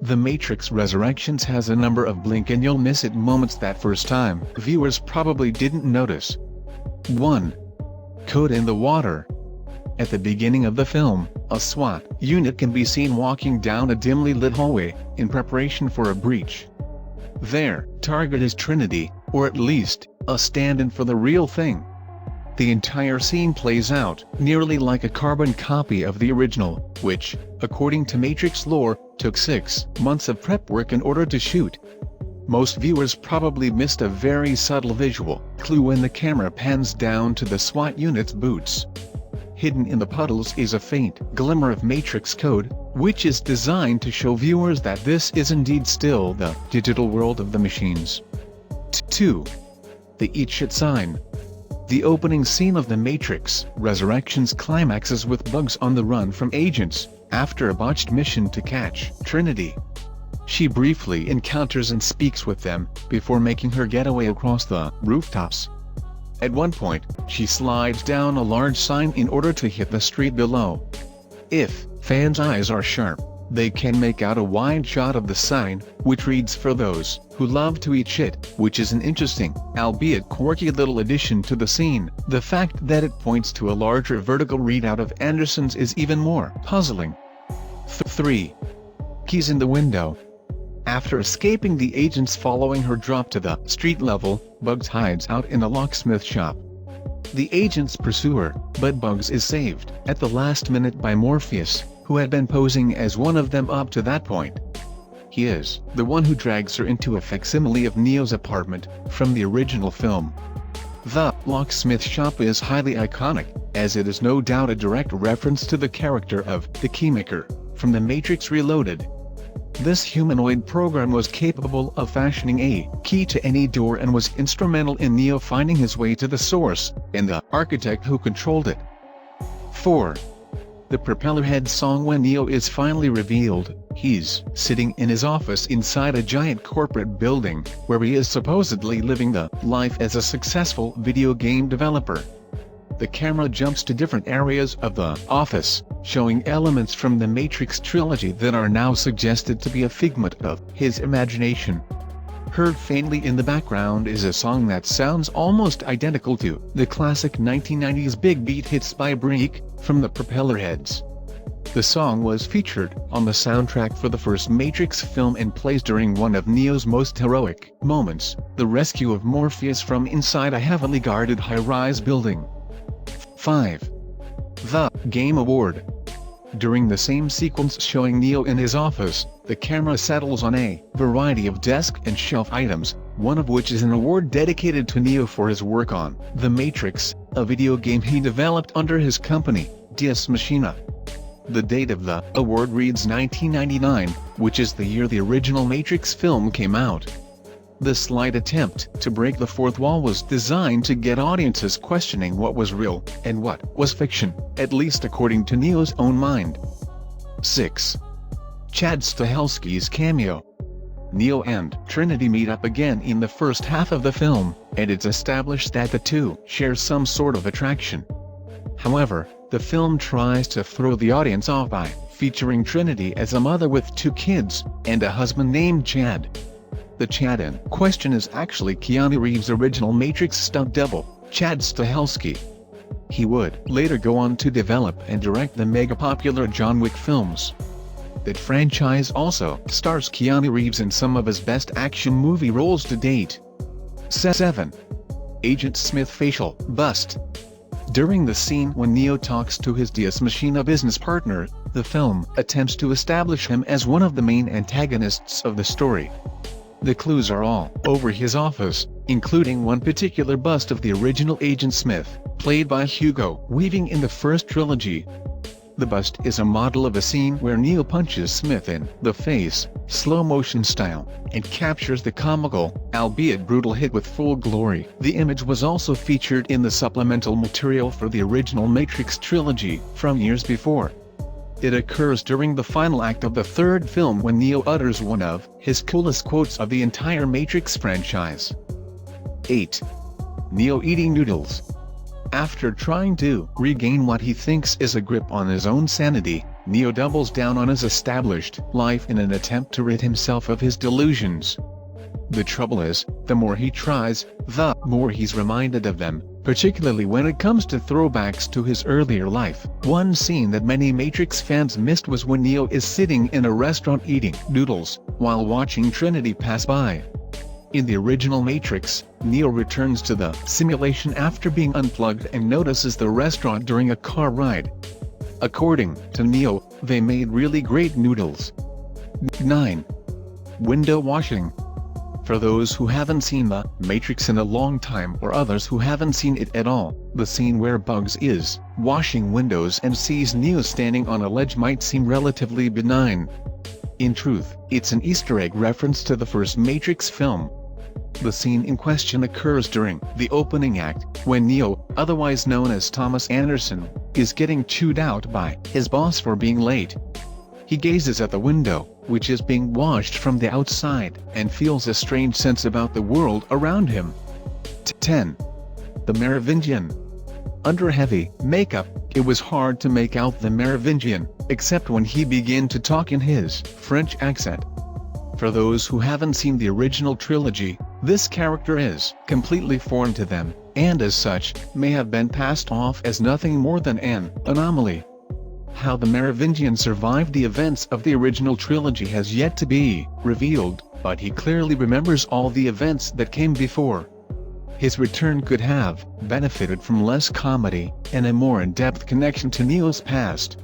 The Matrix Resurrections has a number of blink-and-you'll-miss-it moments that first time viewers probably didn't notice. 1. Code in the water. At the beginning of the film, a SWAT unit can be seen walking down a dimly lit hallway, in preparation for a breach. Their target is Trinity, or at least, a stand-in for the real thing. The entire scene plays out nearly like a carbon copy of the original, which, according to Matrix lore, took 6 months of prep work in order to shoot. Most viewers probably missed a very subtle visual clue when the camera pans down to the SWAT unit's boots. Hidden in the puddles is a faint glimmer of Matrix code, which is designed to show viewers that this is indeed still the digital world of the machines. 2. The Eat Shit sign. The opening scene of The Matrix Resurrections climaxes with Bugs on the run from agents, after a botched mission to catch Trinity. She briefly encounters and speaks with them, before making her getaway across the rooftops. At one point, she slides down a large sign in order to hit the street below. If fans' eyes are sharp, they can make out a wide shot of the sign, which reads "For those who love to eat shit," which is an interesting, albeit quirky little addition to the scene. The fact that it points to a larger vertical readout of Anderson's is even more puzzling. 3. Keys in the window. After escaping the agents following her drop to the street level, Bugs hides out in a locksmith shop. The agents pursue her, but Bugs is saved at the last minute by Morpheus, who had been posing as one of them up to that point. He is the one who drags her into a facsimile of Neo's apartment from the original film. The locksmith shop is highly iconic, as it is no doubt a direct reference to the character of the Keymaker from The Matrix Reloaded. This humanoid program was capable of fashioning a key to any door and was instrumental in Neo finding his way to the source, and the architect who controlled it. 4. The Propellerhead song. When Neo is finally revealed, he's sitting in his office inside a giant corporate building, where he is supposedly living the life as a successful video game developer. The camera jumps to different areas of the office, showing elements from the Matrix trilogy that are now suggested to be a figment of his imagination. Heard faintly in the background is a song that sounds almost identical to the classic 1990s big beat hits by Break from the Propellerheads. The song was featured on the soundtrack for the first Matrix film and plays during one of Neo's most heroic moments, the rescue of Morpheus from inside a heavily guarded high-rise building. 5. The Game Award. During the same sequence showing Neo in his office, the camera settles on a variety of desk and shelf items, one of which is an award dedicated to Neo for his work on The Matrix, a video game he developed under his company, Deus Machina. The date of the award reads 1999, which is the year the original Matrix film came out. The slight attempt to break the fourth wall was designed to get audiences questioning what was real and what was fiction, at least according to Neo's own mind. 6. Chad Stahelski's cameo. Neo and Trinity meet up again in the first half of the film, and it's established that the two share some sort of attraction. However, the film tries to throw the audience off by featuring Trinity as a mother with 2 kids, and a husband named Chad. The Chad in question is actually Keanu Reeves' original Matrix stunt double, Chad Stahelski. He would later go on to develop and direct the mega-popular John Wick films. That franchise also stars Keanu Reeves in some of his best action movie roles to date. 7. Agent Smith facial bust. During the scene when Neo talks to his Deus Machina business partner, the film attempts to establish him as one of the main antagonists of the story. The clues are all over his office, including one particular bust of the original Agent Smith, played by Hugo Weaving in the first trilogy. The bust is a model of a scene where Neo punches Smith in the face, slow-motion style, and captures the comical, albeit brutal hit with full glory. The image was also featured in the supplemental material for the original Matrix trilogy from years before. It occurs during the final act of the third film when Neo utters one of his coolest quotes of the entire Matrix franchise. 8. Neo eating noodles. After trying to regain what he thinks is a grip on his own sanity, Neo doubles down on his established life in an attempt to rid himself of his delusions. The trouble is, the more he tries, the more he's reminded of them, particularly when it comes to throwbacks to his earlier life. One scene that many Matrix fans missed was when Neo is sitting in a restaurant eating noodles, while watching Trinity pass by. In the original Matrix, Neo returns to the simulation after being unplugged and notices the restaurant during a car ride. According to Neo, they made really great noodles. 9. Window washing. For those who haven't seen The Matrix in a long time or others who haven't seen it at all, the scene where Bugs is washing windows and sees Neo standing on a ledge might seem relatively benign. In truth, it's an Easter egg reference to the first Matrix film. The scene in question occurs during the opening act, when Neo, otherwise known as Thomas Anderson, is getting chewed out by his boss for being late. He gazes at the window, which is being washed from the outside, and feels a strange sense about the world around him. 10. The Merovingian. Under heavy makeup, it was hard to make out the Merovingian, except when he began to talk in his French accent. For those who haven't seen the original trilogy, this character is completely foreign to them, and as such, may have been passed off as nothing more than an anomaly. How the Merovingian survived the events of the original trilogy has yet to be revealed, but he clearly remembers all the events that came before. His return could have benefited from less comedy, and a more in-depth connection to Neo's past.